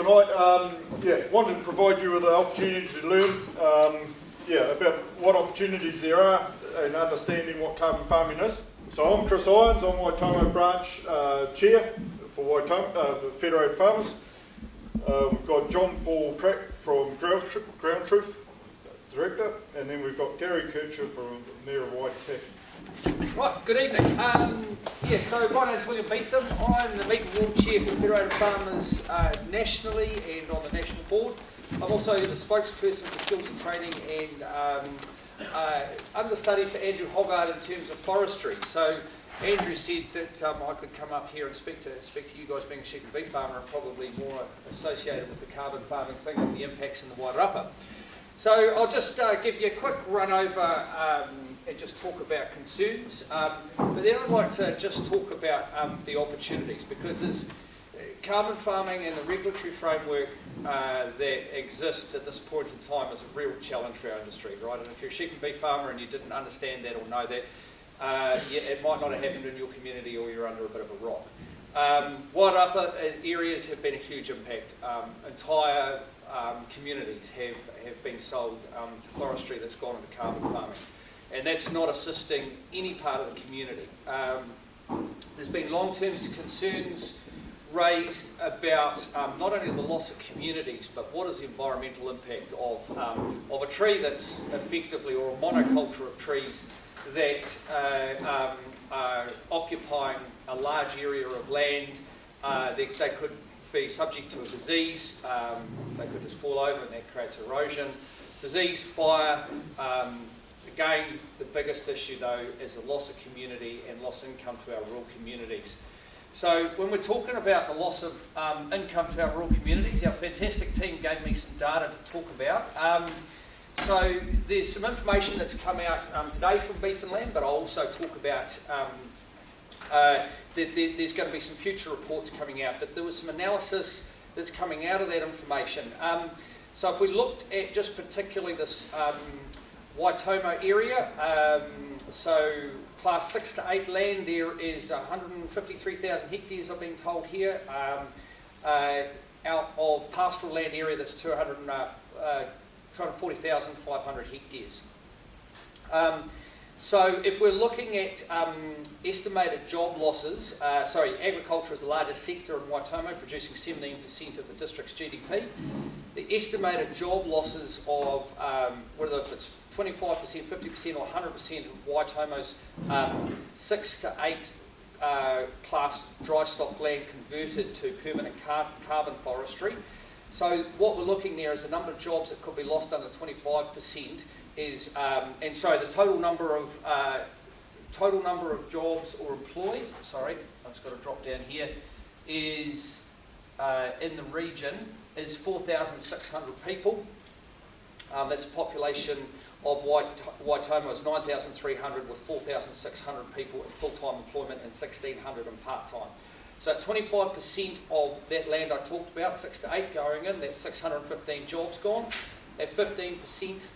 tonight. Wanted to provide you with the opportunity to learn about what opportunities there are and understanding what carbon farming is. So I'm Chris Irons, I'm Waitomo Branch Chair for Waitomo, the Federated Farmers. We've got John Paul Pratt from Ground Truth, Director, and then we've got Gary Kircher from Mayor of Waikato. Right, good evening. So my name's William Beetham. I'm the Meat and Wool Chair for Federated Farmers nationally and on the national board. I'm also the spokesperson for skills and training and understudy for Andrew Hoggard in terms of forestry. So Andrew said that I could come up here and speak to you guys being a sheep and beef farmer and probably more associated with the carbon farming thing and the impacts in the Wairarapa. So I'll just give you a quick run over and just talk about concerns, but then I'd like to just talk about the opportunities, because there's carbon farming and the regulatory framework that exists at this point in time is a real challenge for our industry, right? And if you're a sheep and beef farmer and you didn't understand that or know that, it might not have happened in your community or you're under a bit of a rock. Wairarapa areas have been a huge impact. Entire communities have been sold to forestry that's gone into carbon farming, and that's not assisting any part of the community. There's been long-term concerns raised about not only the loss of communities, but what is the environmental impact of a tree that's effectively, or a monoculture of trees that are occupying a large area of land. They could be subject to a disease, they could just fall over and that creates erosion. Disease, fire, again the biggest issue though is the loss of community and loss of income to our rural communities. So when we're talking about the loss of income to our rural communities, our fantastic team gave me some data to talk about. So there's some information that's come out today from Beef and Lamb, but I'll also talk about there's going to be some future reports coming out, but there was some analysis that's coming out of that information. So if we looked at just particularly this Waitomo area, so class 6 to 8 land, there is 153,000 hectares I've been told here, out of pastoral land area that's 240,500 hectares. So if we're looking at estimated job losses, agriculture is the largest sector in Waitomo, producing 17% of the district's GDP. The estimated job losses of, whether it's 25%, 50% or 100% of Waitomo's 6 to 8 class dry stock land converted to permanent carbon forestry. So what we're looking there is the number of jobs that could be lost under 25%. Is the total number of jobs or employed. Sorry, I've just got to drop down here. Is in the region is 4,600 people. That's a population of Waitomo is 9,300 with 4,600 people in full-time employment and 1,600 in part-time. So 25% of that land I talked about, 6 to 8 going in, that's 615 jobs gone. At 15%,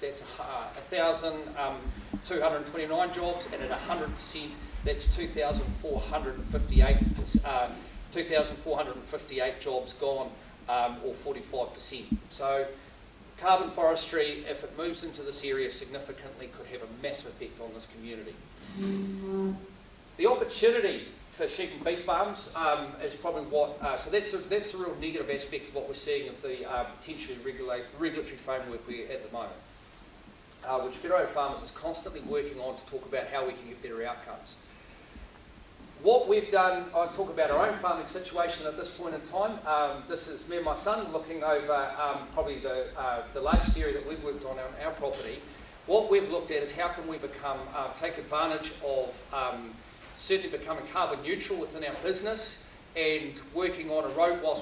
that's 1,229 jobs, and at 100%, that's 2,458 jobs gone, or 45%. So carbon forestry, if it moves into this area significantly, could have a massive effect on this community. The opportunity for sheep and beef farms is probably what, so that's a real negative aspect of what we're seeing of the potentially regulatory framework we're at the moment, which Federated Farmers is constantly working on to talk about how we can get better outcomes. What we've done, I'll talk about our own farming situation at this point in time. This is me and my son looking over probably the largest area that we've worked on our property. What we've looked at is how can we take advantage of certainly becoming carbon neutral within our business and whilst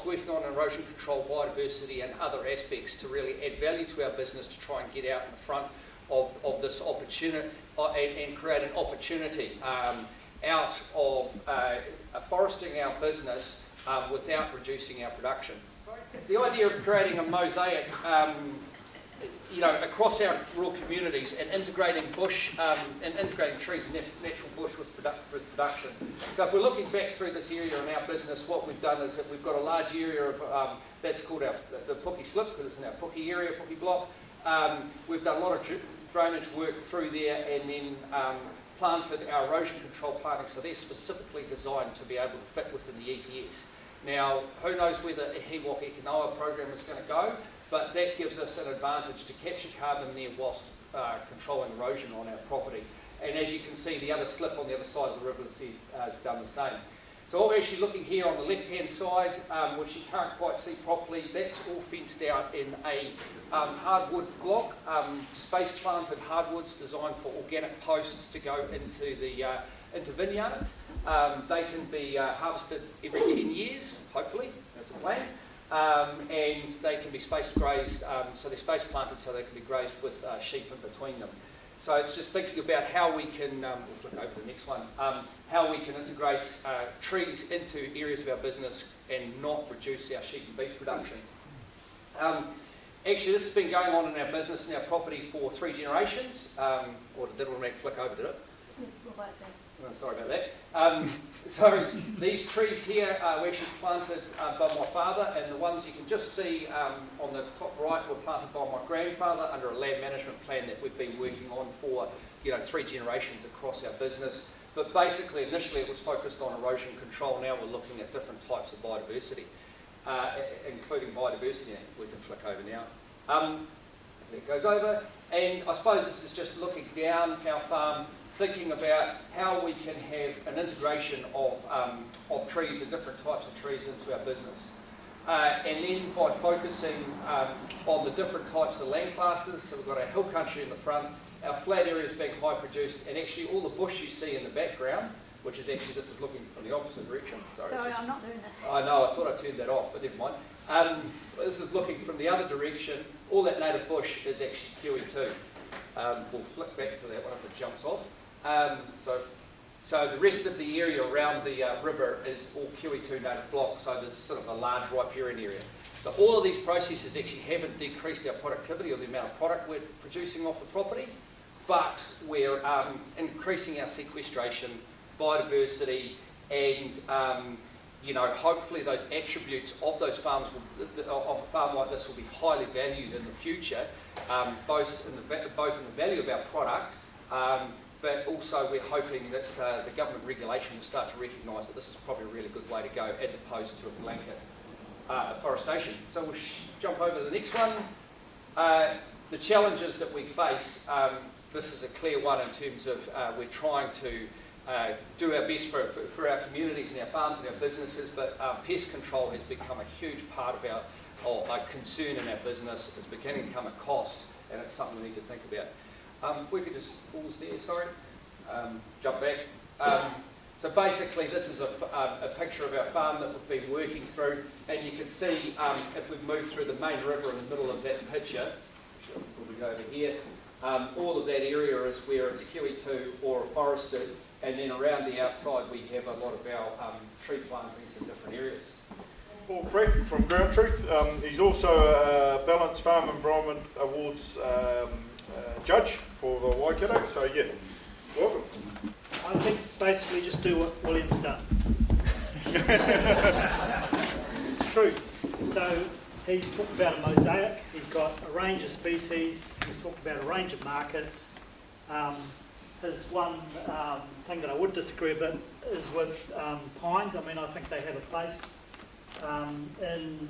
working on erosion control, biodiversity and other aspects to really add value to our business to try and get out in the front of this opportunity and create an opportunity out of foresting our business without reducing our production. The idea of creating a mosaic across our rural communities and integrating bush and integrating trees and natural bush with production. So if we're looking back through this area in our business, what we've done is that we've got a large area of, that's called the Puki Slip, because it's in our Puki area, Puki block. We've done a lot of drainage work through there, and then planted our erosion control planting, so they're specifically designed to be able to fit within the ETS. Now, who knows where the Hewok Ekanoa program is going to go, but that gives us an advantage to capture carbon there whilst controlling erosion on our property. And as you can see, the other slip on the other side of the river has done the same. So what we're actually looking here on the left-hand side, which you can't quite see properly, that's all fenced out in a hardwood block, space-planted hardwoods designed for organic posts to go into vineyards. They can be harvested every 10 years, hopefully, that's the plan. And they can be space grazed, so they're space planted so they can be grazed with sheep in between them. So it's just thinking about how we can, we'll flick over to the next one, how we can integrate trees into areas of our business and not reduce our sheep and beef production. Actually, this has been going on in our business and our property for 3 generations. Or did it automatically flick over, did it? Oh, sorry about that. So these trees here were actually planted by my father, and the ones you can just see on the top right were planted by my grandfather under a land management plan that we've been working on for 3 generations across our business. But basically, initially it was focused on erosion control. Now we're looking at different types of biodiversity, including biodiversity. We can flick over now. It goes over, and I suppose this is just looking down our farm, thinking about how we can have an integration of trees and different types of trees into our business. And then by focusing on the different types of land classes, so we've got our hill country in the front, our flat areas being high produced, and actually all the bush you see in the background, which is actually, this is looking from the opposite direction. Sorry, I'm not doing this. I know, I thought I turned that off, but never mind. This is looking from the other direction. All that native bush is actually QE2. We'll flick back to that one if it jumps off. So the rest of the area around the river is all QE2 native block, so there's sort of a large riparian area. So all of these processes actually haven't decreased our productivity or the amount of product we're producing off the property, but we're increasing our sequestration, biodiversity, and hopefully those attributes of those farms, of a farm like this, will be highly valued in the future, both in the value of our product. But also we're hoping that the government regulation will start to recognise that this is probably a really good way to go as opposed to a blanket afforestation. So we'll jump over to the next one. The challenges that we face, this is a clear one in terms of we're trying to do our best for our communities and our farms and our businesses, but pest control has become a huge part of our concern in our business. It's beginning to become a cost, and it's something we need to think about. If we could just pause there, sorry, jump back. So basically this is a picture of our farm that we've been working through, and you can see if we've moved through the main river in the middle of that picture, we'll go over here, all of that area is where it's QE2 or forested, and then around the outside we have a lot of our tree plantings in different areas. Paul Craig from Ground Truth. He's also a Balanced Farm Environment Awards judge for the Waikato, so yeah, welcome. I think basically just do what William's done. It's true. So he's talked about a mosaic, he's got a range of species, he's talked about a range of markets. His one thing that I would disagree a bit is with pines. I mean, I think they have a place in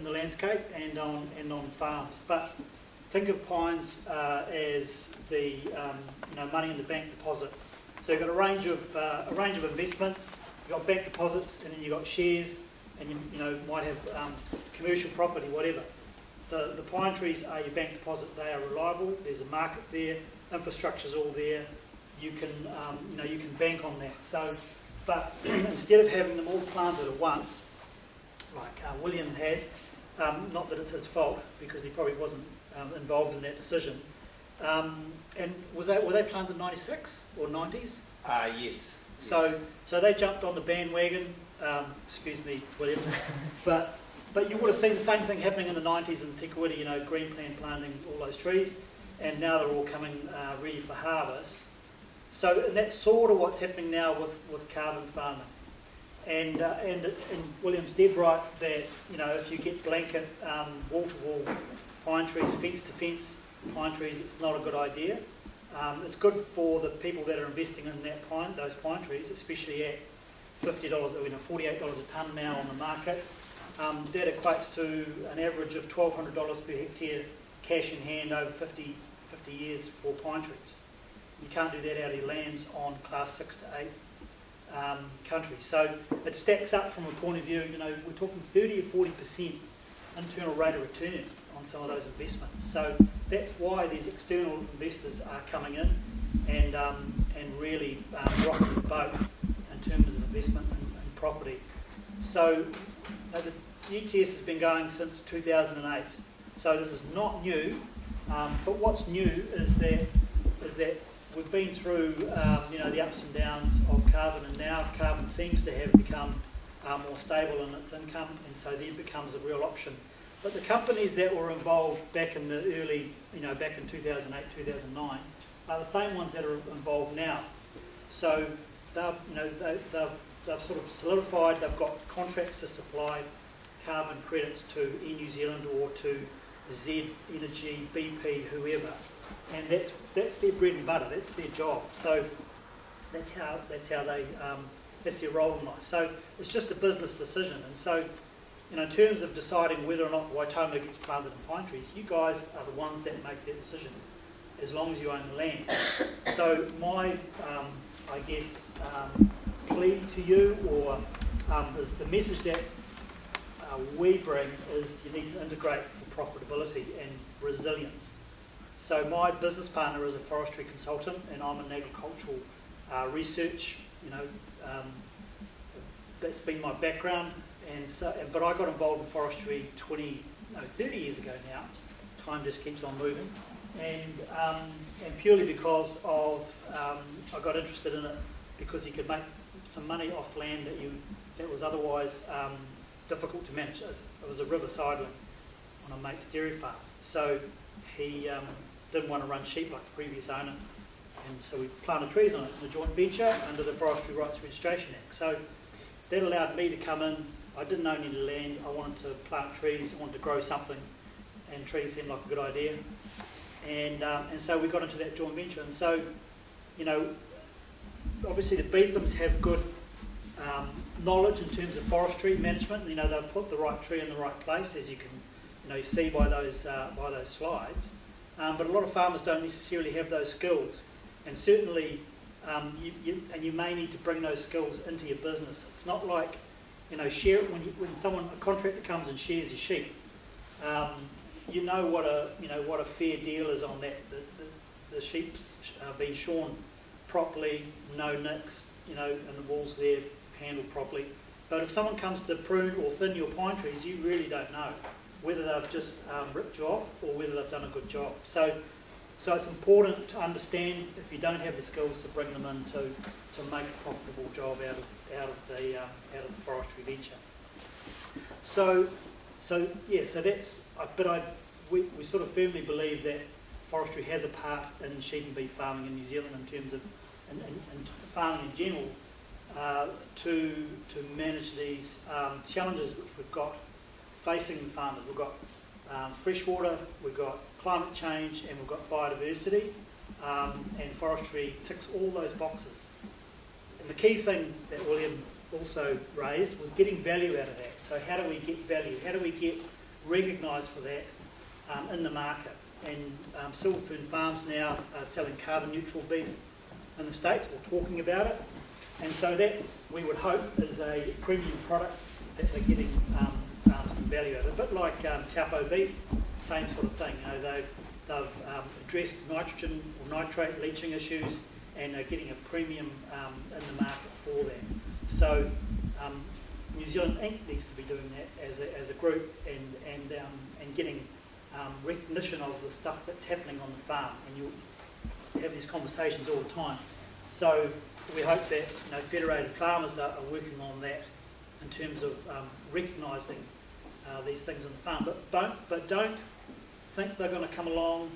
the landscape and on farms, but think of pines as the money in the bank deposit. So you've got a range of investments. You've got bank deposits, and then you've got shares, and you might have commercial property, whatever. The pine trees are your bank deposit. They are reliable. There's a market there. Infrastructure's all there. You can you can bank on that. So, but instead of having them all planted at once, like William has, not that it's his fault because he probably wasn't involved in that decision. And were they planted in '96 or '90s? Yes. So they jumped on the bandwagon. Excuse me, William, but you would have seen the same thing happening in the '90s in Te Kuiti, Green Plan planting all those trees, and now they're all coming ready for harvest. And that's sort of what's happening now with carbon farming. And William's dead right that, you know, if you get blanket wall-to-wall pine trees, fence-to-fence pine trees, it's not a good idea. It's good for the people that are investing in those pine trees, especially at $50, $48 a tonne now on the market. That equates to an average of $1,200 per hectare cash in hand over 50 years for pine trees. You can't do that out of your lands on class 6 to 8 countries. So it stacks up from a point of view, you know, we're talking 30 or 40% internal rate of return on some of those investments. So that's why these external investors are coming in and really rocking the boat in terms of investment in property. So the ETS has been going since 2008. So this is not new, but what's new is that we've been through the ups and downs of carbon, and now carbon seems to have become more stable in its income, and so there becomes a real option. But the companies that were involved back in the early, back in 2008, 2009, are the same ones that are involved now. So they've sort of solidified. They've got contracts to supply carbon credits to Air New Zealand or to Z Energy, BP, whoever, and that's their bread and butter. That's their job. So that's how they that's their role in life. So it's just a business decision. And so, in terms of deciding whether or not Waitomo gets planted in pine trees, you guys are the ones that make that decision, as long as you own the land. So my, plea to you, or is the message that we bring is you need to integrate for profitability and resilience. So my business partner is a forestry consultant, and I'm in agricultural research. That's been my background, but I got involved in forestry 30 years ago now. Time just keeps on moving, and purely because of I got interested in it because you could make some money off land that was otherwise difficult to manage. It was a river sidling on a mate's dairy farm, so he didn't want to run sheep like the previous owner, and so we planted trees on it in a joint venture under the Forestry Rights Registration Act. So that allowed me to come in. I didn't own any land. I wanted to plant trees. I wanted to grow something, and trees seemed like a good idea. And so we got into that joint venture. And so, obviously the Beethams have good knowledge in terms of forestry management. They've put the right tree in the right place, as you can see by those slides. But a lot of farmers don't necessarily have those skills, and certainly you may need to bring those skills into your business. It's not like share it when a contractor comes and shares your sheep. What a fair deal is on that. The sheep's been shorn properly, no nicks, and the wool's there handled properly. But if someone comes to prune or thin your pine trees, you really don't know whether they've just ripped you off or whether they've done a good job. So it's important to understand, if you don't have the skills, to bring them in to make a profitable job out of the forestry venture. We sort of firmly believe that forestry has a part in sheep and beef farming in New Zealand in terms of and farming in general to manage these challenges which we've got facing the farmers. We've got freshwater, we've got climate change, and we've got biodiversity, and forestry ticks all those boxes. And the key thing that William also raised was getting value out of that. So how do we get value? How do we get recognised for that in the market? And Silver Fern Farms now are selling carbon neutral beef in the States, or talking about it. And so that, we would hope, is a premium product that they're getting some value out of. A bit like Taupo beef, same sort of thing. They've addressed nitrogen or nitrate leaching issues, and are getting a premium in the market for that. So New Zealand Inc. needs to be doing that as a group, and getting recognition of the stuff that's happening on the farm. And you'll have these conversations all the time. So we hope that Federated Farmers are working on that in terms of recognising these things on the farm. But don't think they're going to come along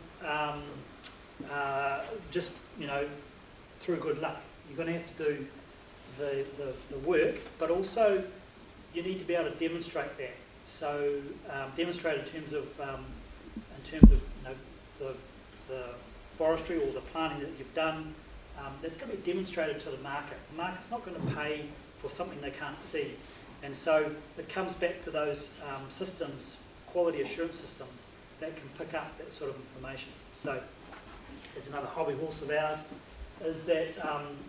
through good luck. You're going to have to do the work, but also you need to be able to demonstrate that. So demonstrate in terms of the forestry or the planting that you've done. That's going to be demonstrated to the market. The market's not going to pay for something they can't see. And so it comes back to those systems, quality assurance systems, that can pick up that sort of information. So it's another hobby horse of ours, is that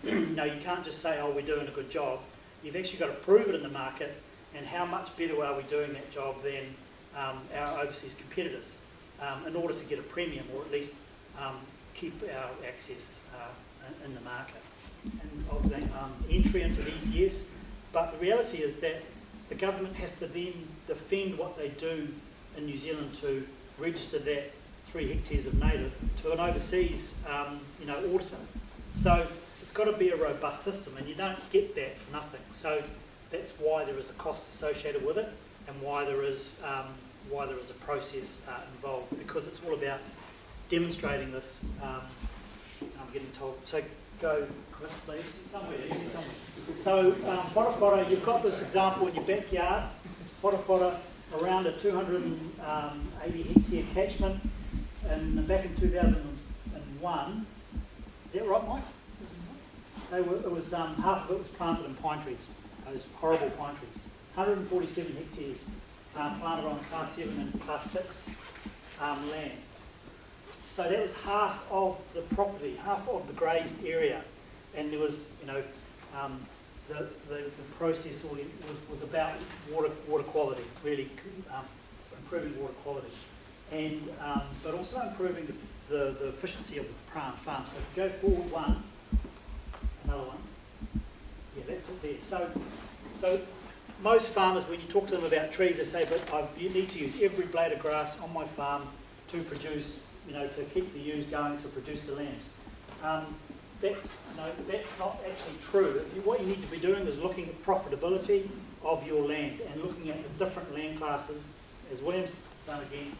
you can't just say, oh, we're doing a good job. You've actually got to prove it in the market, and how much better are we doing that job than our overseas competitors in order to get a premium, or at least keep our access in the market and of that entry into the ETS. But the reality is that the government has to then defend what they do in New Zealand to register that 3 hectares of native to an overseas auditor. So it's got to be a robust system, and you don't get that for nothing. So that's why there is a cost associated with it, and why there is a process involved, because it's all about demonstrating this. I'm getting told. So go, Chris, please. Somewhere. So whara, you've got this example in your backyard. Whara, around a 280 hectare catchment, and back in 2001. Is that right, Mike? Half of it was planted in pine trees, those horrible pine trees. 147 hectares planted on Class 7 and Class 6 land. So that was half of the property, half of the grazed area, and there was, the process was about water quality, really improving water quality, and but also improving the efficiency of the farm. So if you go forward one, another one, yeah, that's it there. So most farmers, when you talk to them about trees, they say, but you need to use every blade of grass on my farm to produce, to keep the ewes going, to produce the lambs. That's not actually true. What you need to be doing is looking at profitability of your land and looking at the different land classes, as William's done again,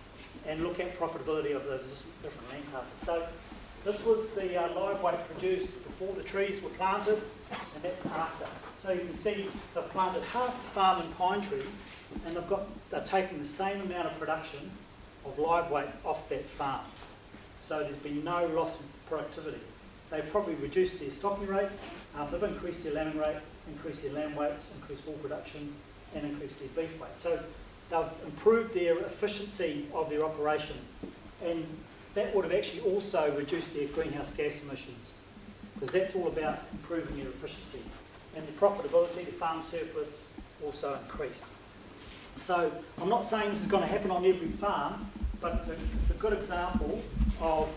and look at profitability of those different land classes. So this was the live weight produced before the trees were planted, and that's after. So you can see they've planted half the farm in pine trees, and they're taking the same amount of production of live weight off that farm. So there's been no loss in productivity. They've probably reduced their stocking rate, they've increased their lambing rate, increased their lamb weights, increased wool production, and increased their beef weight. So they've improved their efficiency of their operation, and that would have actually also reduced their greenhouse gas emissions, because that's all about improving their efficiency. And the profitability, the farm surplus, also increased. So I'm not saying this is going to happen on every farm, but it's a good example of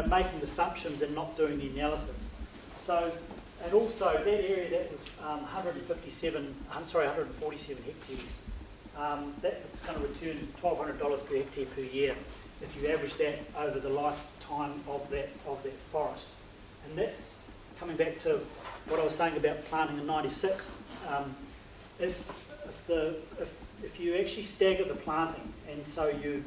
making assumptions and not doing the analysis. So, and also that area that was 147 hectares, that's going to return $1,200 per hectare per year if you average that over the lifetime of that forest. And that's coming back to what I was saying about planting in '96. If you actually stagger the planting, and so you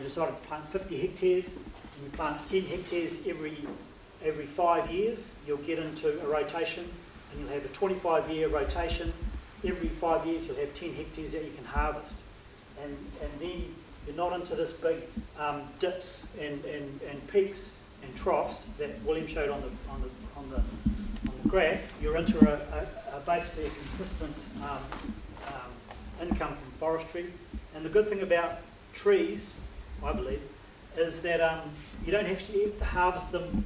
decide to plant 50 hectares, and you plant 10 hectares every 5 years, you'll get into a rotation, and you'll have a 25-year rotation. Every 5 years you'll have 10 hectares that you can harvest, and then you're not into this big dips and peaks and troughs that William showed on the graph. You're into basically a consistent income from forestry. And the good thing about trees, I believe, is that you don't have to harvest them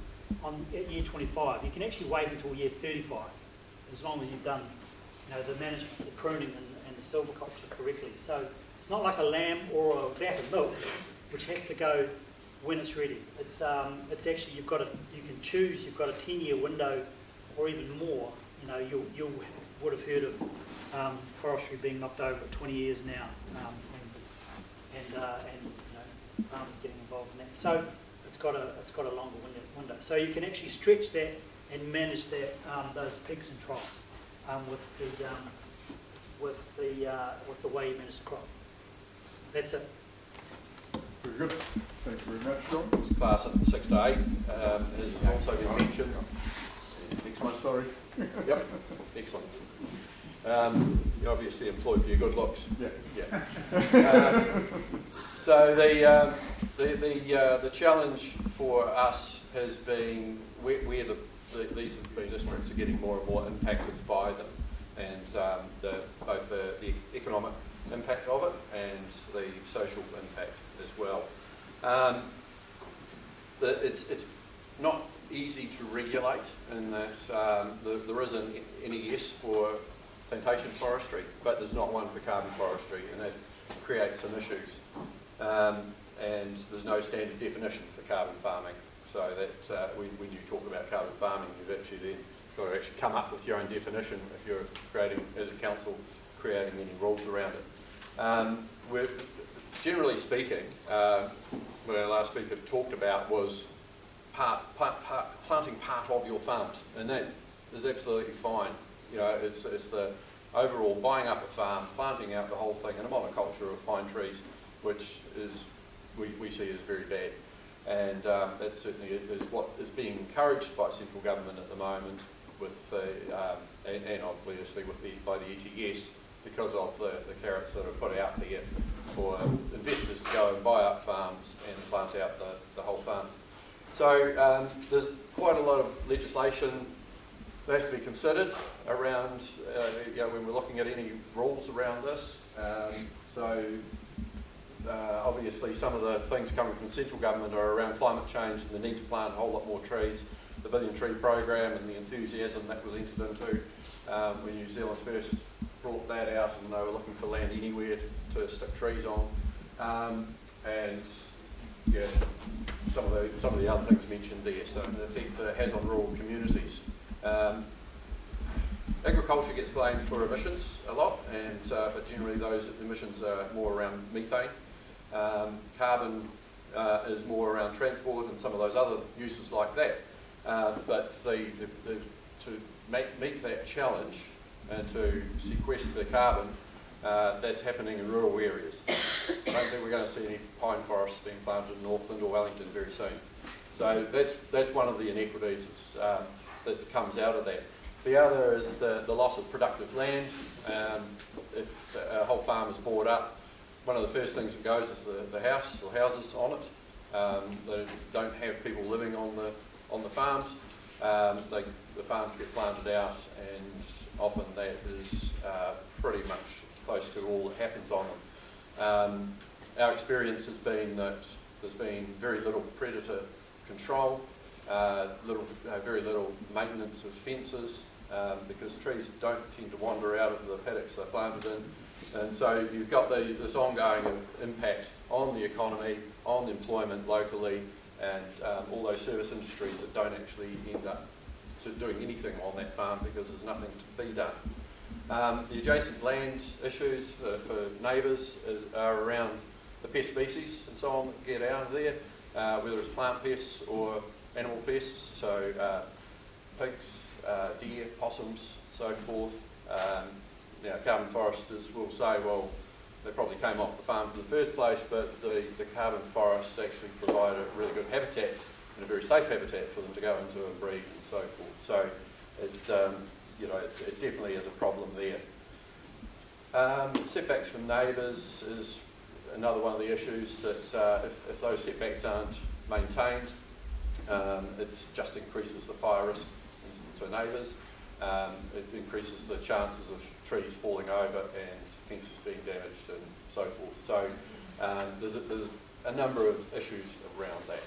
at year 25. You can actually wait until year 35, as long as you've done the management, the pruning and the silviculture correctly. So it's not like a lamb or a vat of milk, which has to go when it's ready. It's actually you can choose. You've got a 10-year window, or even more. You would have heard of forestry being knocked over at 20 years now, and farmers getting involved in that. So it's got a longer window. So you can actually stretch that and manage that those peaks and troughs with the way you manage the crop. That's it. Very good. Thanks very much, John. Class at 6 to 8 has also been mentioned. Next one. Sorry. Yep, excellent. You obviously employed for your good looks. Yeah. Yeah. So the challenge for us has been where these districts are getting more and more impacted by them, and both the economic impact of it and the social impact as well. It's not easy to regulate in that there isn't any yes for plantation forestry, but there's not one for carbon forestry, and that creates some issues. And there's no standard definition for carbon farming, so that when you talk about carbon farming, you've actually then got to actually come up with your own definition if you're creating, as a council, creating any rules around it. Generally speaking, what our last speaker talked about was planting part of your farms, and that is absolutely fine. You know, it's the overall buying up a farm, planting out the whole thing, and a monoculture of pine trees, which is we see as very bad, and that certainly is what is being encouraged by central government at the moment, with and obviously by the ETS, because of the carrots that are put out there for investors to go and buy up farms and plant out the whole farms. So there's quite a lot of legislation that has to be considered around when we're looking at any rules around this. Obviously some of the things coming from central government are around climate change and the need to plant a whole lot more trees, the Billion Tree Program and the enthusiasm that was entered into when New Zealand first brought that out, and they were looking for land anywhere to stick trees on. And yeah, some of the other things mentioned there, so the effect that it has on rural communities. Agriculture gets blamed for emissions a lot, and but generally those emissions are more around methane. Carbon is more around transport and some of those other uses like that. But to meet that challenge and to sequester the carbon, that's happening in rural areas. I don't think we're going to see any pine forests being planted in Auckland or Wellington very soon. So that's one of the inequities that comes out of that. The other is the loss of productive land. If a whole farm is bought up, one of the first things that goes is the house or houses on it. They don't have people living on the farms. The farms get planted out, and often that is pretty much close to all that happens on them. Our experience has been that there's been very little predator control, very little maintenance of fences, because trees don't tend to wander out of the paddocks they're planted in, and so you've got this ongoing impact on the economy, on employment locally, and all those service industries that don't actually end up doing anything on that farm because there's nothing to be done. The adjacent land issues for neighbours are around the pest species and so on that get out of there, whether it's plant pests or animal pests, so pigs, deer, possums, so forth. Carbon foresters will say, well, they probably came off the farms in the first place, but the carbon forests actually provide a really good habitat and a very safe habitat for them to go into and breed and so forth. So it definitely is a problem there. Setbacks from neighbours is another one of the issues that if those setbacks aren't maintained, it just increases the fire risk to neighbours. It increases the chances of trees falling over and fences being damaged and so forth. So there's a number of issues around that.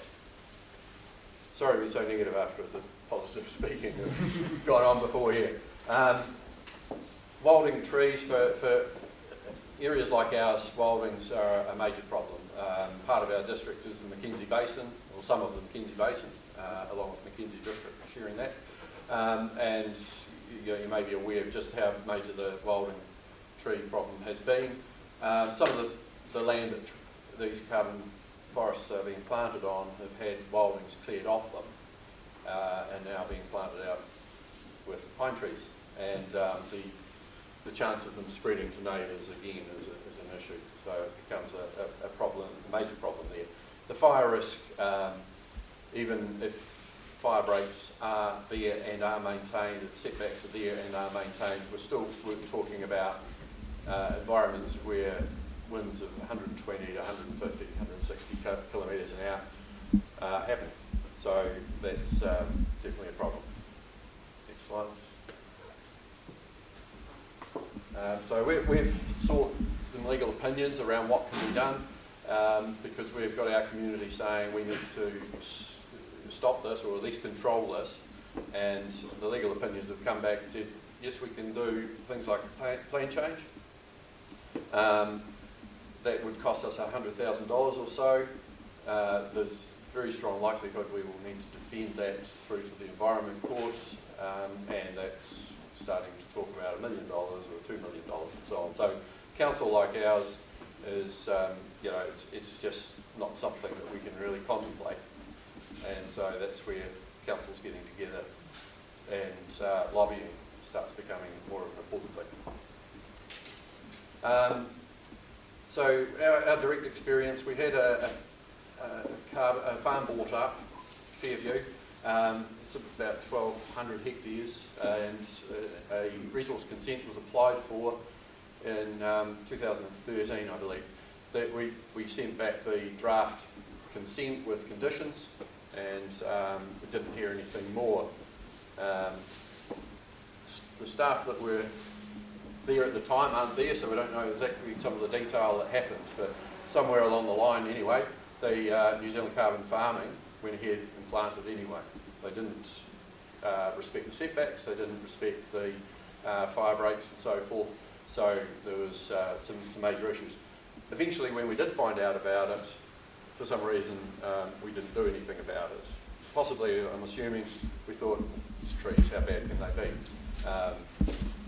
Sorry to be so negative after the positive speaking that got on before here. Wilding trees for areas like ours, wildings are a major problem. Part of our district is the Mackenzie Basin, or some of the Mackenzie Basin, along with Mackenzie District sharing that. And you may be aware of just how major the wilding tree problem has been. Some of the land that these carbon forests are being planted on have had wildings cleared off them and now being planted out with pine trees. And the chance of them spreading to neighbours again is an issue. So it becomes a problem, a major problem there. The fire risk, even if fire breaks are there and are maintained, if setbacks are there and are maintained, we're talking about environments where winds of 120 to 150, 160 kilometres an hour happen. So that's definitely a problem. Next slide. So we've sought some legal opinions around what can be done because we've got our community saying we need to stop this or at least control this, and the legal opinions have come back and said yes, we can do things like plan change. That would cost us $100,000 or so. There's very strong likelihood we will need to defend that through to the Environment Court, and that's starting to talk about $1 million or $2 million and so on. So council like ours is, it's just not something that we can really contemplate. And so that's where council's getting together and lobbying starts becoming more of an important thing. So our direct experience, we had a farm bought up, Fairview. It's about 1,200 hectares, and a resource consent was applied for in 2013, I believe. That we sent back the draft consent with conditions, and we didn't hear anything more. The staff that were there at the time aren't there, so we don't know exactly some of the detail that happened, but somewhere along the line anyway, the New Zealand Carbon Farming went ahead and planted anyway. They didn't respect the setbacks, they didn't respect the fire breaks and so forth, so there was some major issues. Eventually, when we did find out about it, for some reason we didn't do anything about it. Possibly, I'm assuming, we thought, it's trees, how bad can they be?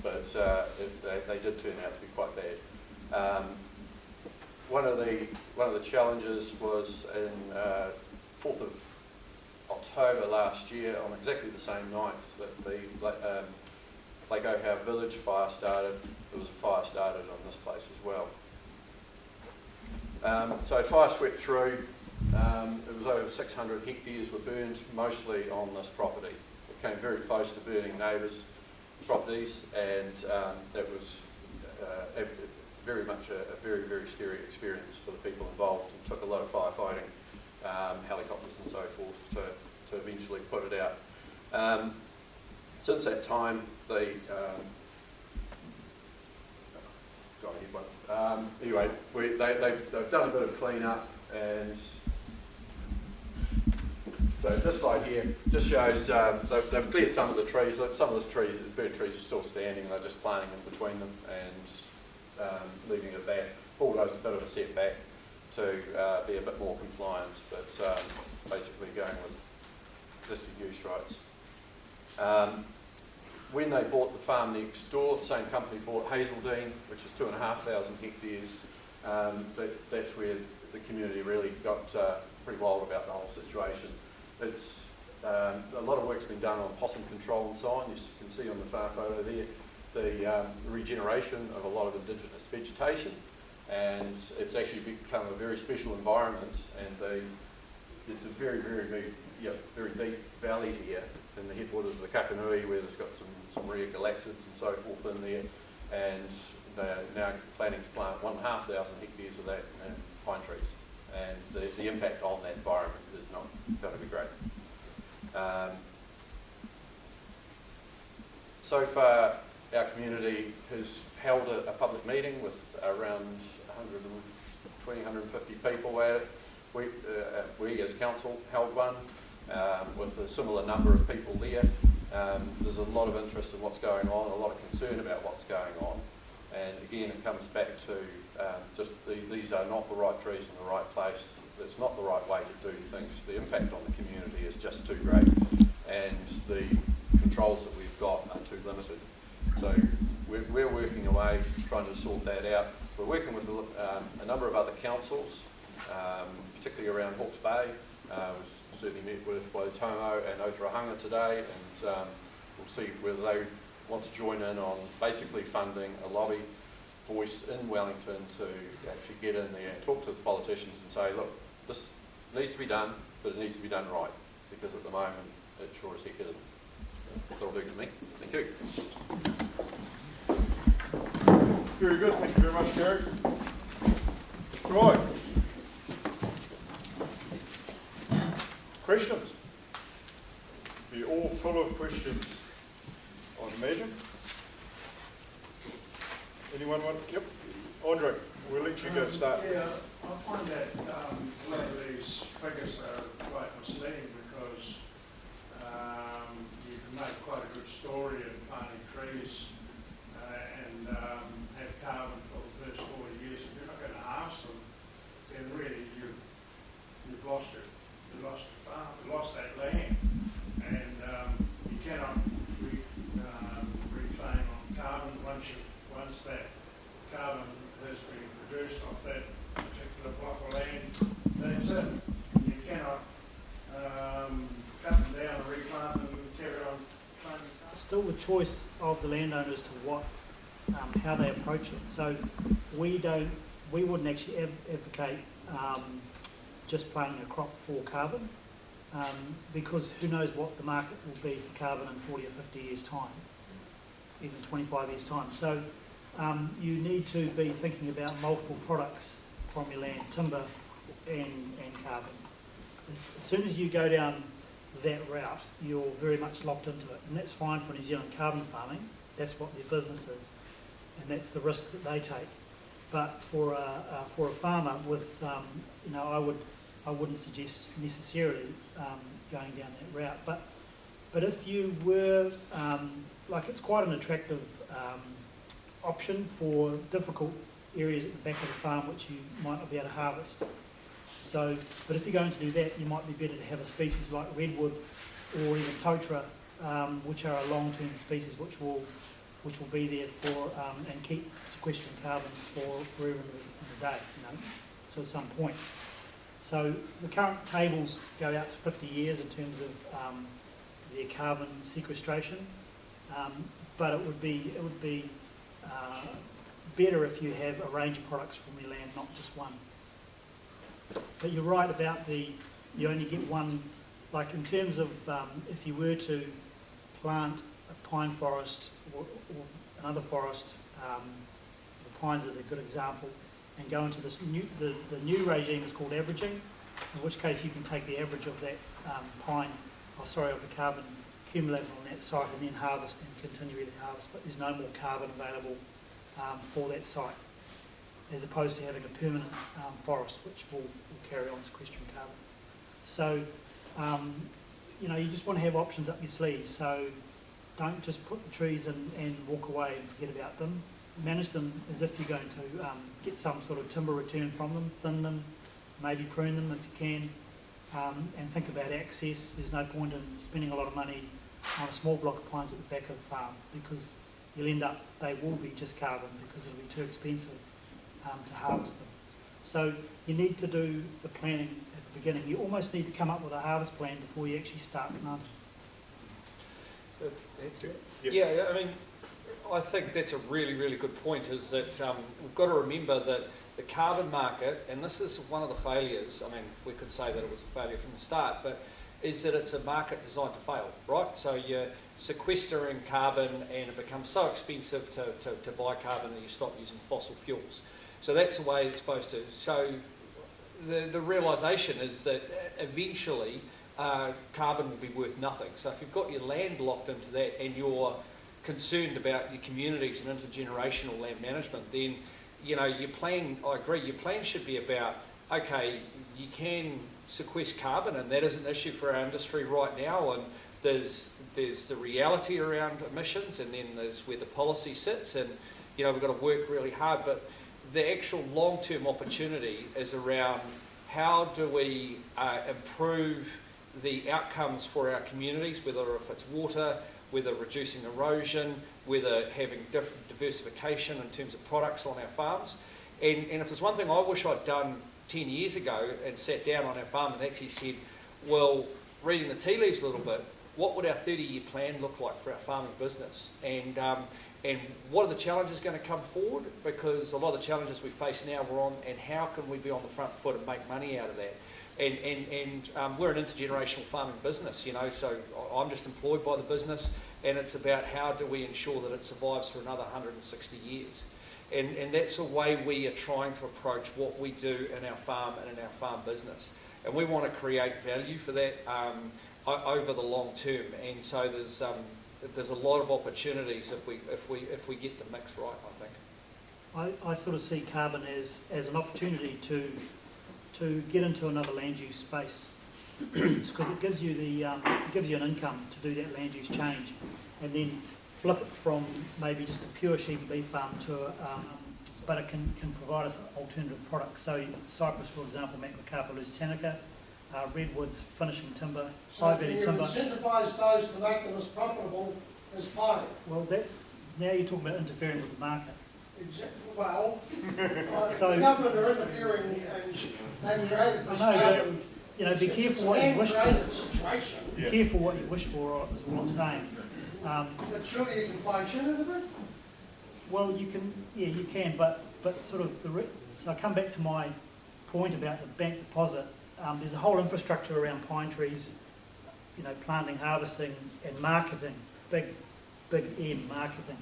But they did turn out to be quite bad. One of the challenges was in 4th of October last year, on exactly the same night that the Lake Ohau Village fire started, there was a fire started on this place as well. So fire swept through. It was over 600 hectares were burned, mostly on this property. It came very close to burning Neighbours' properties, and that was very much a very, very scary experience for the people involved. It took a lot of firefighting, helicopters and so forth to eventually put it out. Since that time, anyway, they've done a bit of clean up, and so this slide here just shows they've cleared some of the trees. Some of the trees, the bird trees, are still standing. They're just planting in between them and leaving it there. Bulldozed a bit of a setback to be a bit more compliant, but basically going with existing use rights. When they bought the farm next door, the same company bought Hazeldean, which is 2,500 hectares. That's where the community really got pretty wild about the whole situation. It's a lot of work's been done on possum control and so on. You can see on the far photo there the regeneration of a lot of indigenous vegetation, and it's actually become a very special environment. And it's a very, very big, very deep valley here in the headwaters of the Kakanui, where there's got some rare galaxids and so forth in there, and they're now planning to plant 1,500 hectares of that in pine trees, and the impact on that environment is not going to be great. So far, our community has held a public meeting with around 120, 150 people at it. We as council held one with a similar number of people there. There's a lot of interest in what's going on, a lot of concern about what's going on, and again it comes back to these are not the right trees in the right place. It's not the right way to do things. The impact on the community is just too great, and the controls that we've got are too limited. So we're working away trying to sort that out. We're working with a number of other councils, particularly around Hawke's Bay. We've certainly met with Waitomo and Otaurahanga today, and we'll see whether they want to join in on basically funding a lobby voice in Wellington to actually get in there and talk to the politicians and say, look, this needs to be done, but it needs to be done right, because at the moment it sure as heck isn't. That'll do for me. Thank you. Very good, thank you very much, Gary. Right. Questions? You're all full of questions, I'd imagine. Anyone want? Yep. Andre, we'll let you go start. Yeah, I find that a lot of these figures are quite misleading because you can make quite a good story in planting trees and have carbon for the first 40 years. If you're not going to harvest them, then really you've lost it. You've lost the farm, you've lost that land, and you cannot reclaim on carbon once that carbon has been produced off that particular block of land. That's it. You cannot cut them down and replant them and carry on planting. It's still the choice of the landowner as to what, how they approach it. So we wouldn't actually advocate just planting a crop for carbon, because who knows what the market will be for carbon in 40 or 50 years' time, even 25 years' time. So you need to be thinking about multiple products from your land, timber and carbon. As soon as you go down that route, you're very much locked into it, and that's fine for New Zealand carbon farming. That's what their business is, and that's the risk that they take. But for a farmer, with I wouldn't suggest necessarily going down that route. But if you were it's quite an attractive option for difficult areas at the back of the farm which you might not be able to harvest. So, but if you're going to do that, you might be better to have a species like redwood or even totara, which are a long-term species which will be there for and keep sequestering carbon forever in the day, to some point. So the current tables go out to 50 years in terms of their carbon sequestration, but it would be better if you have a range of products from your land, not just one. But you're right about you only get one, like in terms of if you were to plant a pine forest or another forest, the pines are a good example, and go into this the new regime is called averaging, in which case you can take the average of that of the carbon accumulated on that site and then harvest and continually harvest, but there's no more carbon available for that site, as opposed to having a permanent forest which will carry on sequestering carbon. So, you just want to have options up your sleeve. So don't just put the trees in and walk away and forget about them. Manage them as if you're going to get some sort of timber return from them, thin them, maybe prune them if you can, and think about access. There's no point in spending a lot of money on a small block of pines at the back of the farm, because they will be just carbon, because it'll be too expensive to harvest them. So you need to do the planning at the beginning. You almost need to come up with a harvest plan before you actually start planting. Yeah, I mean, I think that's a really, really good point, is that we've got to remember that the carbon market, and this is one of the failures, I mean, we could say that it was a failure from the start, but is that it's a market designed to fail, right? So you're sequestering carbon and it becomes so expensive to buy carbon that you stop using fossil fuels. So that's the way it's supposed to. So the realisation is that eventually carbon will be worth nothing. So if you've got your land locked into that and you're concerned about your communities and intergenerational land management, then your plan, I agree, your plan should be about, okay, you can sequester carbon, and that is an issue for our industry right now, and there's the reality around emissions, and then there's where the policy sits, and we've got to work really hard, but the actual long-term opportunity is around how do we improve the outcomes for our communities, whether if it's water, whether reducing erosion, whether having different diversification in terms of products on our farms. And if there's one thing I wish I'd done 10 years ago and sat down on our farm and actually said, well, reading the tea leaves a little bit, what would our 30-year plan look like for our farming business, and what are the challenges going to come forward, because a lot of the challenges we face now we're on, and how can we be on the front foot and make money out of that. And we're an intergenerational farming business, you know, so I'm just employed by the business, and it's about how do we ensure that it survives for another 160 years. And that's the way we are trying to approach what we do in our farm and in our farm business. And we want to create value for that over the long term. And so there's a lot of opportunities if we get the mix right, I think. I sort of see carbon as an opportunity to get into another land use space, because it gives you an income to do that land use change, and then flip it from maybe just a pure sheep and beef farm to but it can provide us alternative products. So Cypress, for example, Macrocarpus tannica, redwoods, finishing timber, high value timber. So you incentivise those to make them as profitable as pine. Well, now you're talking about interfering with the market. Well, So- the government are interfering and they've created this carbon. You know, be careful what you wish for. Man-created situation. Be careful what you wish for, is what I'm saying. But surely you can fine-tune it a bit. Well, you can, but sort of so I come back to my point about the bank deposit. There's a whole infrastructure around pine trees, you know, planting, harvesting, and marketing. Big M marketing.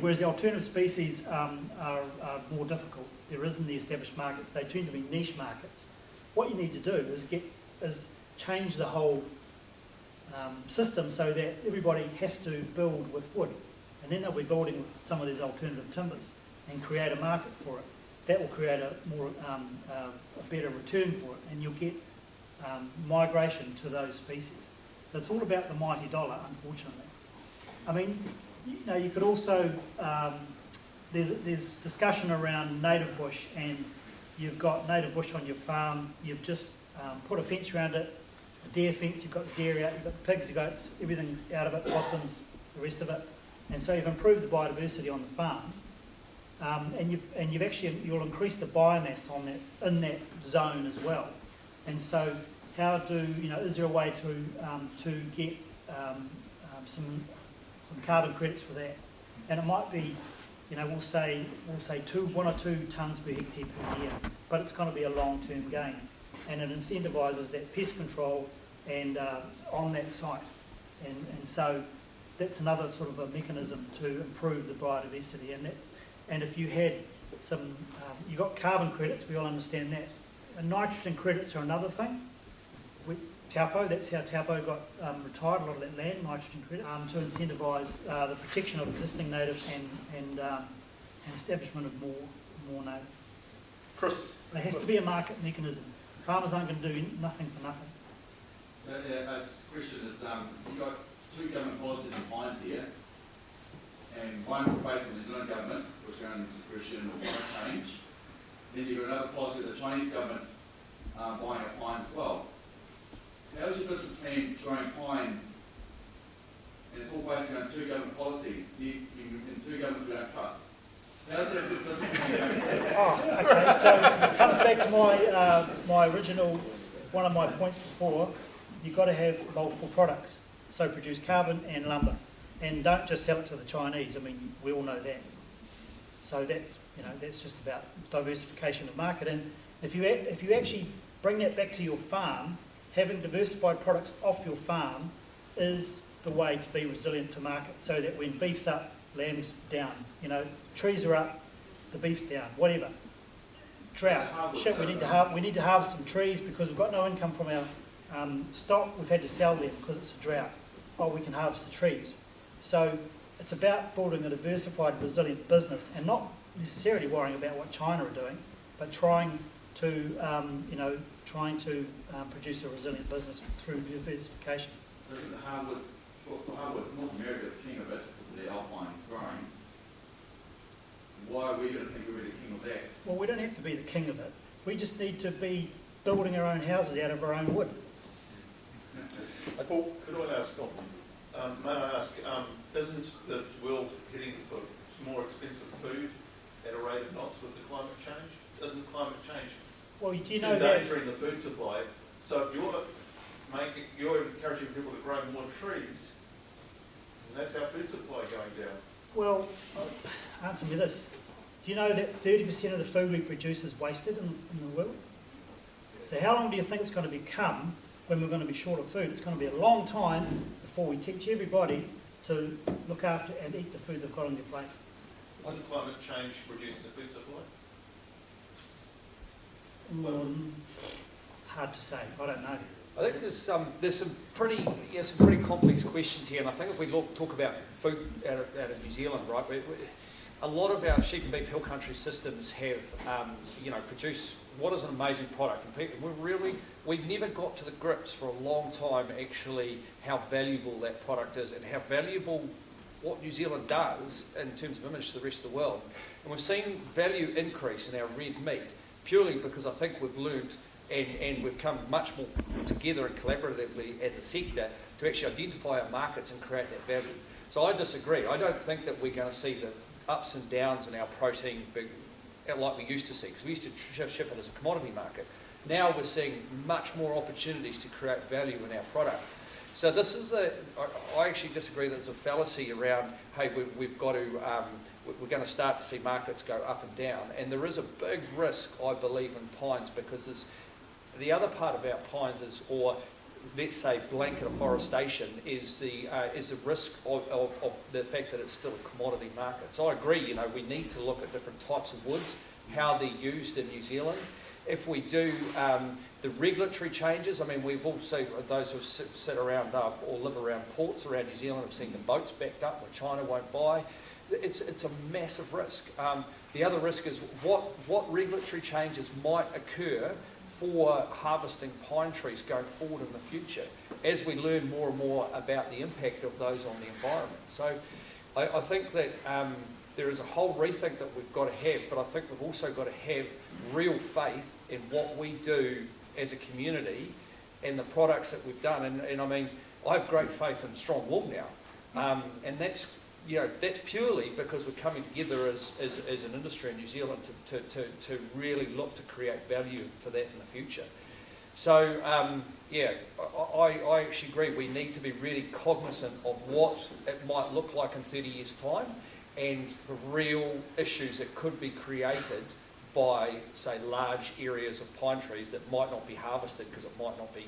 Whereas the alternative species are more difficult. There isn't the established markets. They tend to be niche markets. What you need to do is change the whole system so that everybody has to build with wood, and then they'll be building with some of these alternative timbers and create a market for it. That will create a better return for it, and you'll get migration to those species. So it's all about the mighty dollar, unfortunately. I mean, you know, you could also there's discussion around native bush, and you've got native bush on your farm. You've just put a fence around it, a deer fence. You've got the dairy out. You've got the pigs, you've got everything out of it, possums, the rest of it, and so you've improved the biodiversity on the farm. And you'll increase the biomass on that in that zone as well. And so, is there a way to get some carbon credits for that? And it might be, you know, we'll say 1 or 2 tonnes per hectare per year, but it's going to be a long-term gain, and it incentivises that pest control and on that site, and so that's another sort of a mechanism to improve the biodiversity. And if you had some, you got carbon credits, we all understand that. And nitrogen credits are another thing. Taupo, that's how Taupo got retired, a lot of that land, nitrogen credits, to incentivise the protection of existing natives and establishment of more native. Chris? There has to be a market mechanism. Farmers aren't going to do nothing for nothing. So, the question is, you've got 2 government policies in pines here, and one's based on the New Zealand government, which around suppression or climate change. Then you've got another policy with the Chinese government buying up pines as well. How's your business plan growing pines? And it's all based around 2 government policies, and 2 governments we don't trust. How's that a good business plan? Oh, okay, so it comes back to my original, one of my points before. You've got to have multiple products, so produce carbon and lumber, and don't just sell it to the Chinese. I mean, we all know that. So that's just about diversification of market. And if you actually bring that back to your farm, having diversified products off your farm is the way to be resilient to market, so that when beef's up, lamb's down. You know, trees are up, the beef's down. Whatever. Drought. Shit, we need to harvest some trees because we've got no income from our stock. We've had to sell them because it's a drought. Oh, we can harvest the trees. So it's about building a diversified, resilient business, and not necessarily worrying about what China are doing, but trying to produce a resilient business through diversification. The hardwood, North America's king of it, the alpine growing. Why are we going to think we're the king of that? Well, we don't have to be the king of it. We just need to be building our own houses out of our own wood. Paul, could I ask, may I ask, isn't the world heading for more expensive food at a rate of knots with the climate change? Isn't climate change Well, do you know that? endangering the food supply? So you're encouraging people to grow more trees, and that's our food supply going down. Well, answer me this. Do you know that 30% of the food we produce is wasted in the world? So how long do you think it's going to become when we're going to be short of food? It's going to be a long time before we teach everybody to look after and eat the food they've got on their plate. Isn't climate change reducing the food supply? Hard to say. I don't know. I think there's some pretty complex questions here, and I think if we talk about food out of New Zealand, right, a lot of our sheep and beef hill country systems have, produce what is an amazing product, and we've never got to the grips for a long time actually how valuable that product is and how valuable what New Zealand does in terms of image to the rest of the world. And we've seen value increase in our red meat purely because I think we've learned and we've come much more together and collaboratively as a sector to actually identify our markets and create that value. So I disagree. I don't think that we're going to see the ups and downs in our protein like we used to see, because we used to ship it as a commodity market. Now we're seeing much more opportunities to create value in our product. So this is I actually disagree that there's a fallacy around, hey, we've got to, we're going to start to see markets go up and down. And there is a big risk, I believe, in pines, because the other part about pines is, or let's say blanket afforestation, is the risk of the fact that it's still a commodity market. So I agree, we need to look at different types of woods, how they're used in New Zealand. If we do the regulatory changes, I mean, we've also, those who sit around or live around ports around New Zealand have seen the boats backed up where China won't buy. It's a massive risk. The other risk is what regulatory changes might occur for harvesting pine trees going forward in the future as we learn more and more about the impact of those on the environment. So I think that there is a whole rethink that we've got to have, but I think we've also got to have real faith in what we do as a community and the products that we've done. And I mean, I have great faith in strong wool now, and that's purely because we're coming together as an industry in New Zealand to really look to create value for that in the future. So I actually agree we need to be really cognizant of what it might look like in 30 years' time and the real issues that could be created by, say, large areas of pine trees that might not be harvested because it might not be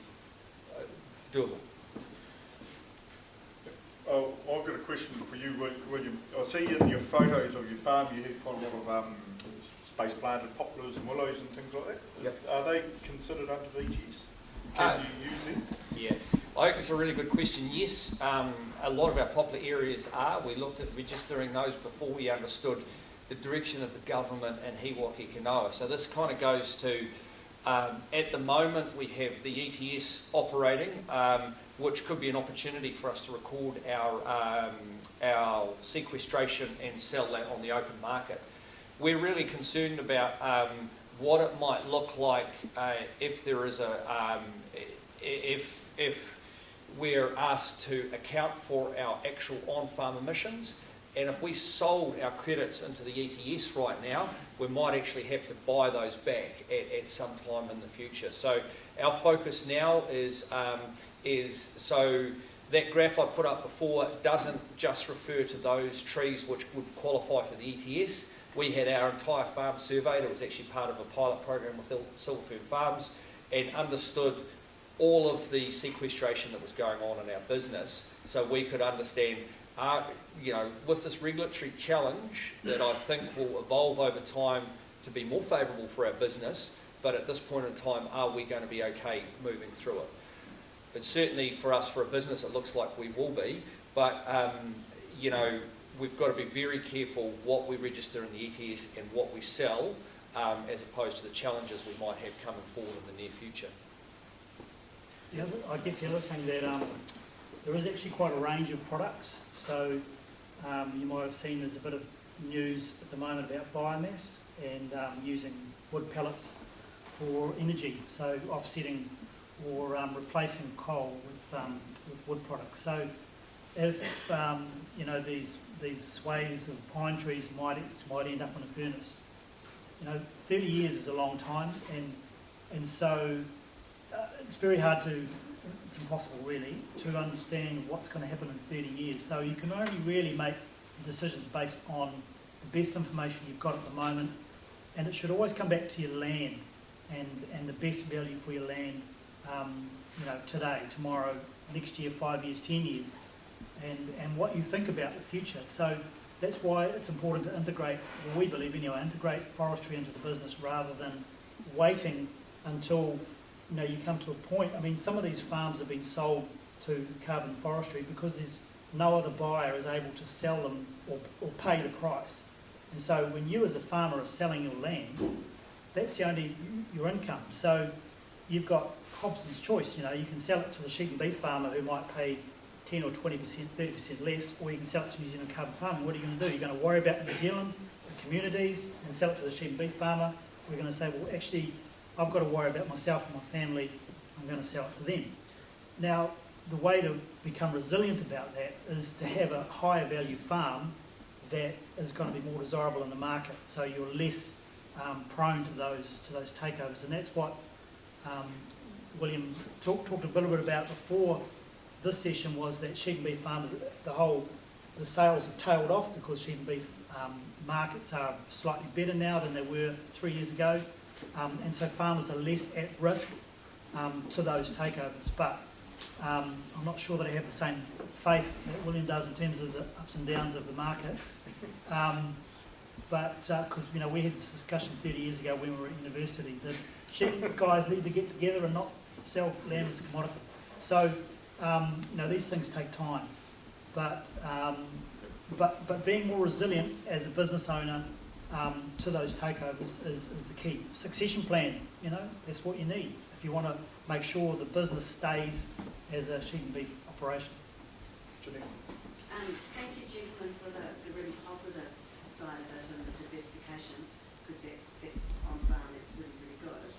doable. Oh, I've got a question for you, William. I see in your photos of your farm you have quite a lot of space planted poplars and willows and things like that. Yep. Are they considered under the ETS? Can you use them? Yeah, I think it's a really good question. Yes, a lot of our poplar areas are. We looked at registering those before we understood the direction of the government and Hiwaki Kanoa. So this kind of goes to, at the moment we have the ETS operating, which could be an opportunity for us to record our sequestration and sell that on the open market. We're really concerned about what it might look like if there is if we're asked to account for our actual on-farm emissions, and if we sold our credits into the ETS right now, we might actually have to buy those back at some time in the future. So our focus now is so that graph I put up before doesn't just refer to those trees which would qualify for the ETS. We had our entire farm surveyed. It was actually part of a pilot program with Silverfern Farms, and understood all of the sequestration that was going on in our business, so we could understand, with this regulatory challenge that I think will evolve over time to be more favourable for our business, but at this point in time, are we going to be okay moving through it? But certainly for us, for a business, it looks like we will be, but we've got to be very careful what we register in the ETS and what we sell, as opposed to the challenges we might have coming forward in the near future. I guess the other thing that there is actually quite a range of products. So you might have seen there's a bit of news at the moment about biomass and using wood pellets for energy, so offsetting or replacing coal with wood products. So if these swathes of pine trees might end up in a furnace, 30 years is a long time, and so it's very hard to it's impossible really, to understand what's going to happen in 30 years. So you can only really make decisions based on the best information you've got at the moment, and it should always come back to your land and the best value for your land, today, tomorrow, next year, 5 years, 10 years, and what you think about the future. So that's why it's important to integrate, well, we believe anyway, integrate forestry into the business rather than waiting until you come to a point. I mean, some of these farms have been sold to carbon forestry because there's no other buyer is able to sell them or pay the price. And so when you as a farmer are selling your land, that's the only your income. So you've got Hobson's choice. You can sell it to the sheep and beef farmer who might pay 10 or 20%, 30% less, or you can sell it to New Zealand carbon farming. What are you going to do? You're going to worry about New Zealand, the communities, and sell it to the sheep and beef farmer. We're going to say, well, actually, I've got to worry about myself and my family. I'm going to sell it to them. Now, the way to become resilient about that is to have a higher value farm that is going to be more desirable in the market. So you're less prone to those takeovers, and that's what William talked a little bit about before this session, was that sheep and beef farmers, the sales have tailed off because sheep and beef markets are slightly better now than they were 3 years ago, and so farmers are less at risk to those takeovers. But I'm not sure that I have the same faith that William does in terms of the ups and downs of the market. But because we had this discussion 30 years ago when we were at university, that sheep guys need to get together and not sell land as a commodity. So these things take time, but being more resilient as a business owner to those takeovers is the key. Succession plan, that's what you need if you want to make sure the business stays as a sheep and beef operation. Janine. Thank you, gentlemen, for the really positive side of it and the diversification, because that's on farm, that's really, really good.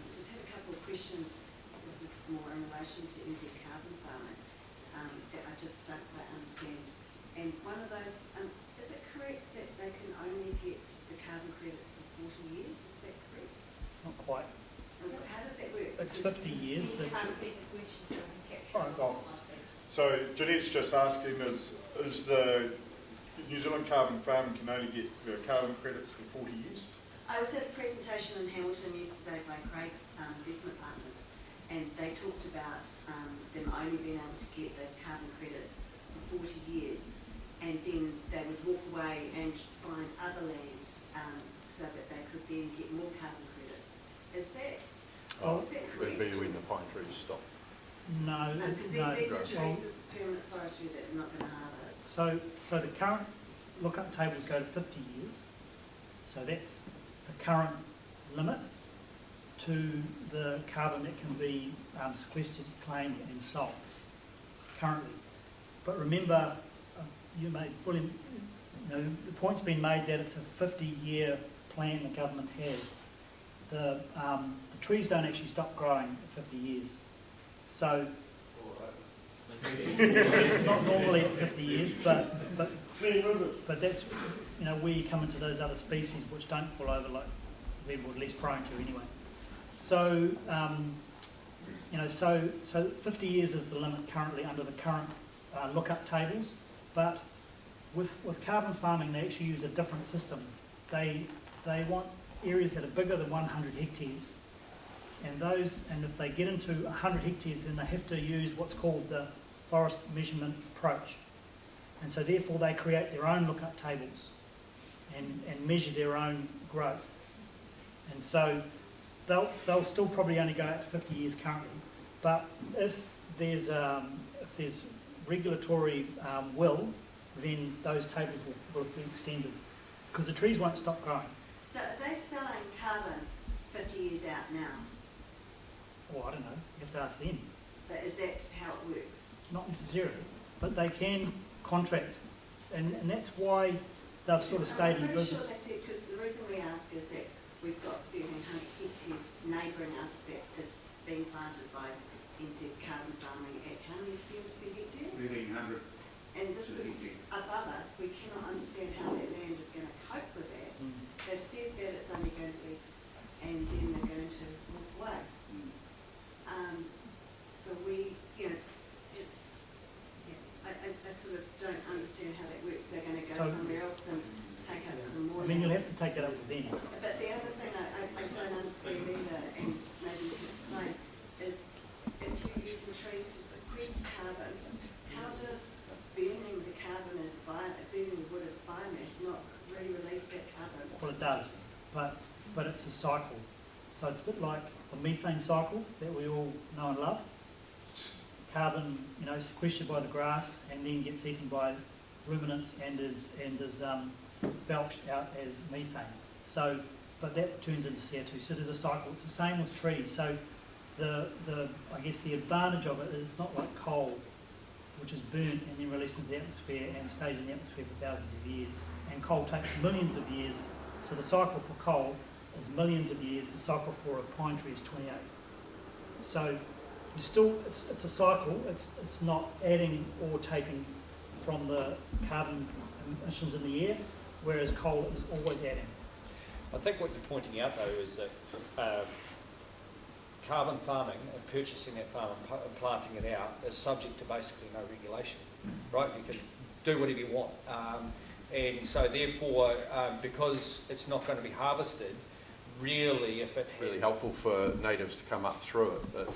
Just had a couple of questions. This is more in relation to NZ carbon farming that I just don't quite understand. And one of those, is it correct that they can only get the carbon credits for 40 years? Is that correct? Not quite. How does that work? It's 50 years. So Jeanette's just asking, is the New Zealand carbon farming can only get carbon credits for 40 years? I was at a presentation in Hamilton yesterday by Craig's investment partners, and they talked about them only being able to get those carbon credits for 40 years, and then they would walk away and find other land so that they could then get more carbon credits. Is that correct? Would be when the pine trees stop. No, because these are trees, this is permanent forestry that are not going to harvest. So the current look-up tables go to 50 years. So that's the current limit to the carbon that can be sequestered, claimed and sold currently. But remember, William, the point's been made that it's a 50-year plan the government has. The trees don't actually stop growing at 50 years. So, not normally at 50 years, but that's, where you come into those other species which don't fall over like redwood, less prone to anyway. So, so 50 years is the limit currently under the current look-up tables, but with carbon farming they actually use a different system. They want areas that are bigger than 100 hectares. And if they get into 100 hectares, then they have to use what's called the forest measurement approach. And so therefore they create their own look-up tables and measure their own growth. And so they'll still probably only go out to 50 years currently. But if there's regulatory will, then those tables will be extended, because the trees won't stop growing. So are they selling carbon 50 years out now? Or I don't know, you have to ask them. But is that how it works? Not necessarily, but they can contract, and that's why they've sort of stayed in business. I'm pretty sure they said, because the reason we ask is that we've got 1,300 hectares neighbouring us that is being planted by NZ carbon farming at how many stems per hectare? 1,300. And this is above us. We cannot understand how that land is going to cope with that. They've said that it's only going to be, and then they're going to walk away. So we, you know, it's, yeah, I sort of don't understand how that works. They're going to go So- somewhere else and take up some more I mean, you'll land. have to take that up with them. But the other thing I don't understand either, and maybe you can explain, is if you're using trees to sequester carbon, how does burning the carbon as burning wood as biomass not re-release that carbon? Well, it does, but it's a cycle. So it's a bit like the methane cycle that we all know and love. Carbon, you know, sequestered by the grass and then gets eaten by ruminants and is belched out as methane. So, but that turns into CO2. So there's a cycle. It's the same with trees. So I guess the advantage of it is not like coal, which is burnt and then released into the atmosphere and stays in the atmosphere for thousands of years. And coal takes millions of years. So the cycle for coal is millions of years. The cycle for a pine tree is 28. So you still, it's a cycle. It's not adding or taking from the carbon emissions in the air, whereas coal is always adding. I think what you're pointing out though is that carbon farming and purchasing that farm and planting it out is subject to basically no regulation, right? You can do whatever you want. And so therefore, because it's not going to be harvested, really if it Really helpful for natives to come up through it, but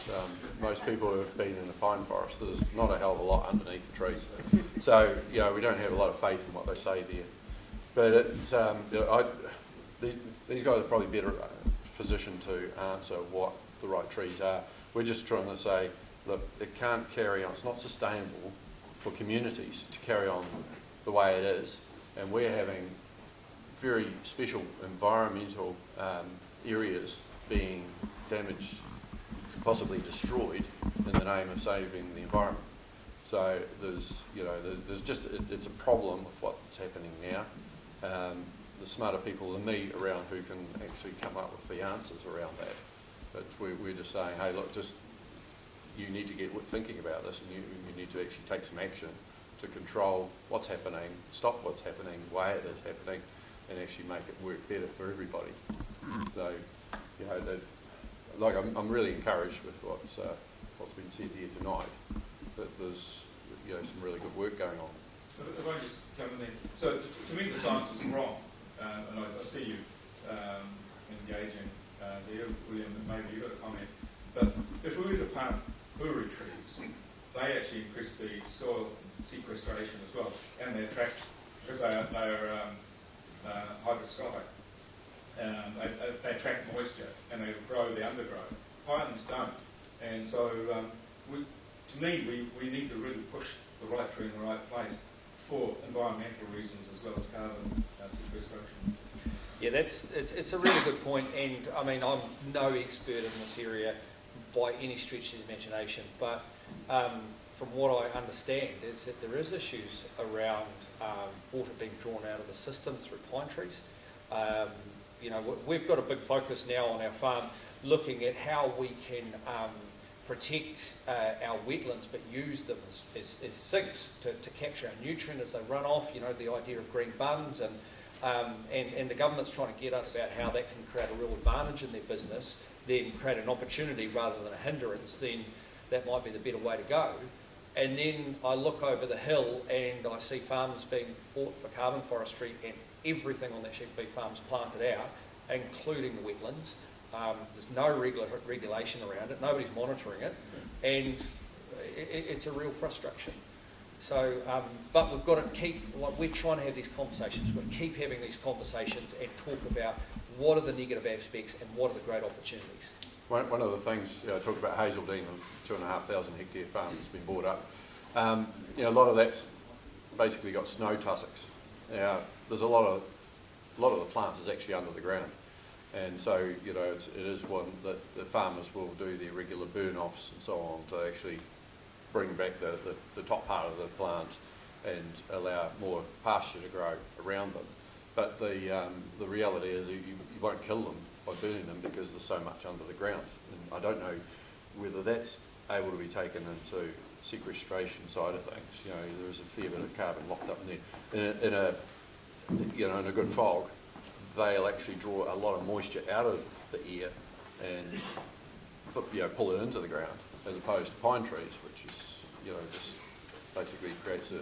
most people who have been in the pine forest, there's not a hell of a lot underneath the trees. So, you know, we don't have a lot of faith in what they say there. But it's, you know, these guys are probably better positioned to answer what the right trees are. We're just trying to say, look, it can't carry on, it's not sustainable for communities to carry on the way it is, and we're having very special environmental areas being damaged, possibly destroyed, in the name of saving the environment. So there's, you know, there's just, it's a problem with what's happening now. The smarter people than me around who can actually come up with the answers around that. But we're just saying, hey, look, just you need to get thinking about this, and you need to actually take some action to control what's happening, stop what's happening, why it is happening, and actually make it work better for everybody. So, you know, like I'm really encouraged with what's been said here tonight. That there's, you know, some really good work going on. If I just come in there, so to me the science is wrong, and I see you engaging there, William, and maybe you've got a comment. But if we were to plant huri trees, they actually increase the soil sequestration as well, and they attract, because they are hygroscopic. They attract moisture and they grow the undergrowth. Pines don't, and so to me we need to really push the right tree in the right place for environmental reasons as well as carbon sequestration. Yeah, it's a really good point, and I mean I'm no expert in this area by any stretch of the imagination, but from what I understand is that there is issues around water being drawn out of the system through pine trees. You know, we've got a big focus now on our farm looking at how we can protect our wetlands but use them as sinks to capture our nutrient as they run off. You know, the idea of green bunds, and the government's trying to get us about how that can create a real advantage in their business, then create an opportunity rather than a hindrance. Then that might be the better way to go. And then I look over the hill and I see farms being bought for carbon forestry, and everything on that sheep beef farm's planted out, including the wetlands. There's no regulation around it, nobody's monitoring it, and it's a real frustration. So, but we've got to keep, like, we're trying to have these conversations, we've got to keep having these conversations and talk about what are the negative aspects and what are the great opportunities. One of the things, I talked about Hazeldean, a 2,500 hectare farm that's been bought up. You know, a lot of that's basically got snow tussocks. Now, there's a lot of the plant is actually under the ground, and so, you know, it is one that the farmers will do their regular burn-offs and so on to actually bring back the top part of the plant and allow more pasture to grow around them. But the reality is you won't kill them by burning them because there's so much under the ground. And I don't know whether that's able to be taken into sequestration side of things. You know, there is a fair bit of carbon locked up in there. In a good fog, they'll actually draw a lot of moisture out of the air and pull it into the ground. as opposed to pine trees, which is, you know, just basically creates a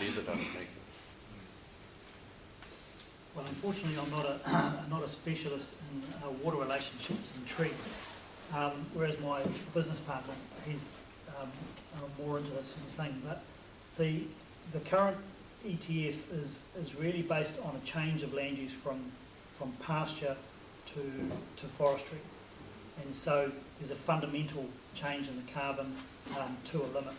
desert underneath. Well, unfortunately, I'm not a specialist in water relationships and trees, whereas my business partner, he's more into this sort of thing. But the current ETS is really based on a change of land use from pasture to forestry, and so there's a fundamental change in the carbon to a limit,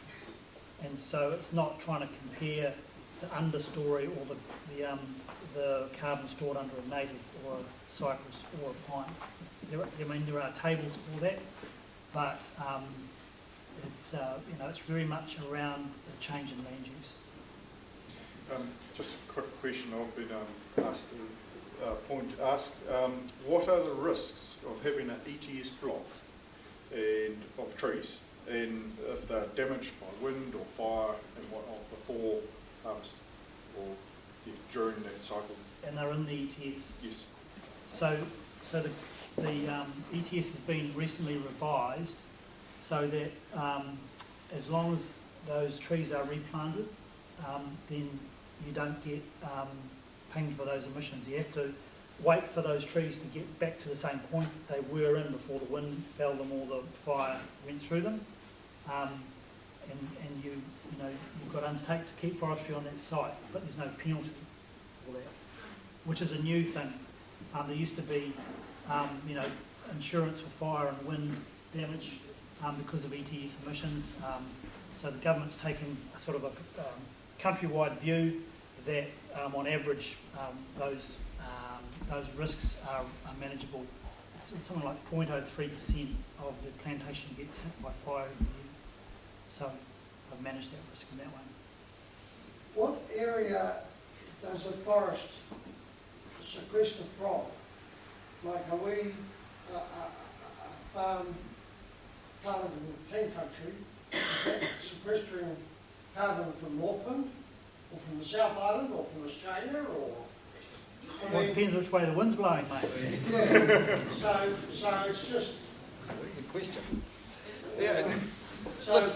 and so it's not trying to compare the understory or the carbon stored under a native or a cypress or a pine. There are tables for that, but it's it's very much around the change in land use. Just a quick question I've been asked to ask. What are the risks of having an ETS block and of trees, and if they're damaged by wind or fire and whatnot before harvest or during that cycle? And they're in the ETS. Yes. So the ETS has been recently revised so that as long as those trees are replanted, then you don't get pinged for those emissions. You have to wait for those trees to get back to the same point they were in before the wind felled them or the fire went through them. And you've got to undertake to keep forestry on that site, but there's no penalty for that, which is a new thing. There used to be, insurance for fire and wind damage because of ETS emissions. So the government's taken a sort of a countrywide view that, on average, those risks are manageable. It's something like 0.03% of the plantation gets hit by fire every year. So I've managed that risk in that way. What area does a forest sequester from? Like, are we a farm part of the plain country, is that sequestering carbon from Northland, or from the South Island, or from Australia, or? Well, it depends which way the wind's blowing, mate. Yeah, so it's just... Good question. Yeah. So